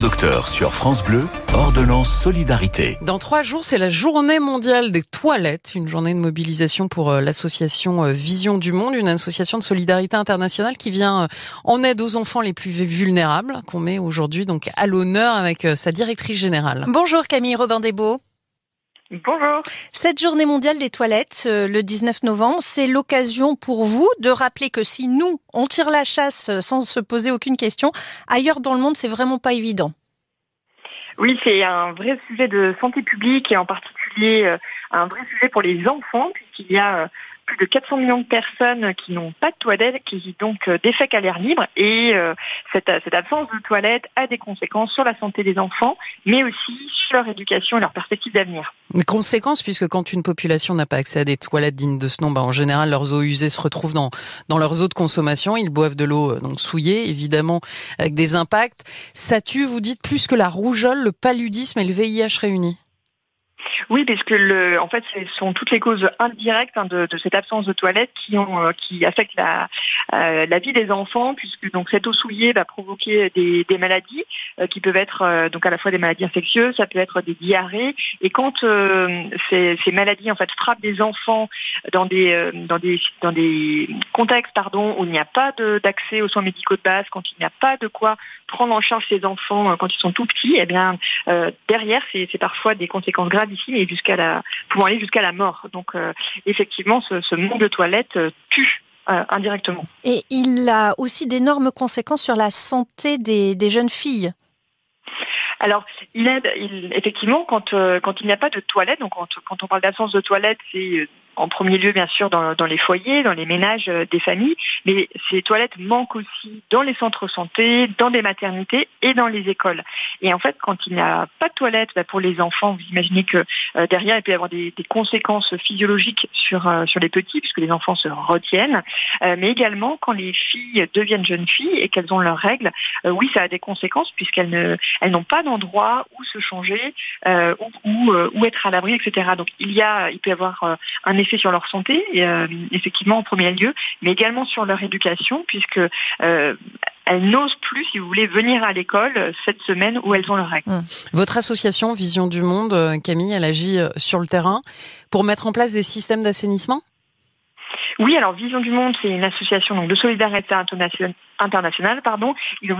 Docteur sur France Bleu, ordonnance solidarité. Dans 3 jours, c'est la journée mondiale des toilettes, une journée de mobilisation pour l'association Vision du Monde, une association de solidarité internationale qui vient en aide aux enfants les plus vulnérables, qu'on met aujourd'hui donc à l'honneur avec sa directrice générale. Bonjour Camille Robin-Desbaux. Bonjour. Cette journée mondiale des toilettes, le 19 novembre, c'est l'occasion pour vous de rappeler que si nous, on tire la chasse sans se poser aucune question, ailleurs dans le monde, c'est vraiment pas évident. Oui, c'est un vrai sujet de santé publique et en particulier un vrai sujet pour les enfants puisqu'il y a plus de 400 millions de personnes qui n'ont pas de toilettes, qui donc défèquent à l'air libre et cette absence de toilettes a des conséquences sur la santé des enfants, mais aussi sur leur éducation et leur perspective d'avenir. Des conséquences, puisque quand une population n'a pas accès à des toilettes dignes de ce nom, en général, leurs eaux usées se retrouvent dans leurs eaux de consommation. Ils boivent de l'eau donc souillée, évidemment, avec des impacts. Ça tue, vous dites, plus que la rougeole, le paludisme et le VIH réunis. Oui, parce que en fait, ce sont toutes les causes indirectes de cette absence de toilettes qui affectent la vie des enfants, puisque donc cette eau souillée va provoquer des maladies qui peuvent être donc à la fois des maladies infectieuses, ça peut être des diarrhées. Et quand ces maladies en fait frappent des enfants dans des contextes où il n'y a pas d'accès aux soins médicaux de base, quand il n'y a pas de quoi prendre en charge ces enfants quand ils sont tout petits, eh bien derrière c'est parfois des conséquences gravissimes et pouvant aller jusqu'à la mort. Donc effectivement, ce manque de toilettes tue indirectement. Et il a aussi d'énormes conséquences sur la santé des jeunes filles. Alors, effectivement, quand il n'y a pas de toilettes, donc quand on parle d'absence de toilettes, c'est en premier lieu, bien sûr, dans les foyers, dans les ménages des familles, mais ces toilettes manquent aussi dans les centres santé, dans les maternités et dans les écoles. Et en fait, quand il n'y a pas de toilettes pour les enfants, vous imaginez que derrière, il peut y avoir des conséquences physiologiques sur les petits, puisque les enfants se retiennent, mais également quand les filles deviennent jeunes filles et qu'elles ont leurs règles, oui, ça a des conséquences puisqu'elles n'ont pas d'endroit où se changer, où être à l'abri, etc. Donc il peut y avoir un effet sur leur santé, effectivement en premier lieu, mais également sur leur éducation, puisque elles n'osent plus, si vous voulez, venir à l'école cette semaine où elles ont leurs règles. Votre association Vision du Monde, Camille, elle agit sur le terrain pour mettre en place des systèmes d'assainissement ? Oui, alors Vision du Monde, c'est une association donc, de solidarité internationale,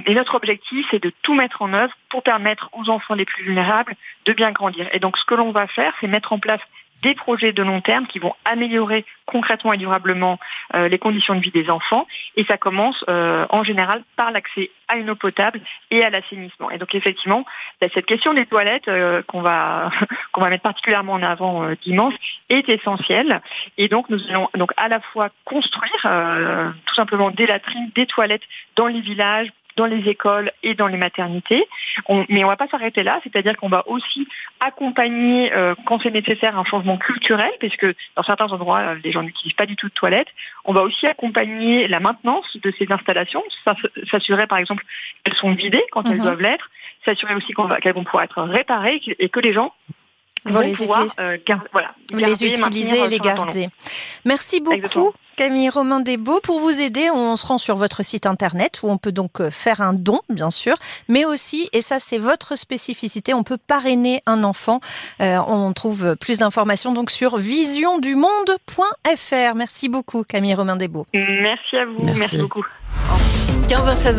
et notre objectif, c'est de tout mettre en œuvre pour permettre aux enfants les plus vulnérables de bien grandir. Et donc, ce que l'on va faire, c'est mettre en place des projets de long terme qui vont améliorer concrètement et durablement les conditions de vie des enfants. Et ça commence en général par l'accès à une eau potable et à l'assainissement. Et donc effectivement, cette question des toilettes qu'on va mettre particulièrement en avant dimanche est essentielle. Et donc nous allons donc à la fois construire tout simplement des latrines, des toilettes dans les villages, dans les écoles et dans les maternités. Mais on ne va pas s'arrêter là, c'est-à-dire qu'on va aussi accompagner, quand c'est nécessaire, un changement culturel, puisque dans certains endroits, les gens n'utilisent pas du tout de toilettes. On va aussi accompagner la maintenance de ces installations, s'assurer par exemple qu'elles sont vidées quand elles doivent l'être, s'assurer aussi qu'elles vont pouvoir être réparées et que les gens vont pouvoir les utiliser et les garder. Merci beaucoup. Exactement. Camille Robin-Desbaux. Pour vous aider, on se rend sur votre site internet où on peut donc faire un don, bien sûr, mais aussi, et ça c'est votre spécificité, on peut parrainer un enfant. On trouve plus d'informations donc sur visiondumonde.fr. Merci beaucoup Camille Robin-Desbaux. Merci à vous. Merci beaucoup. 15h16.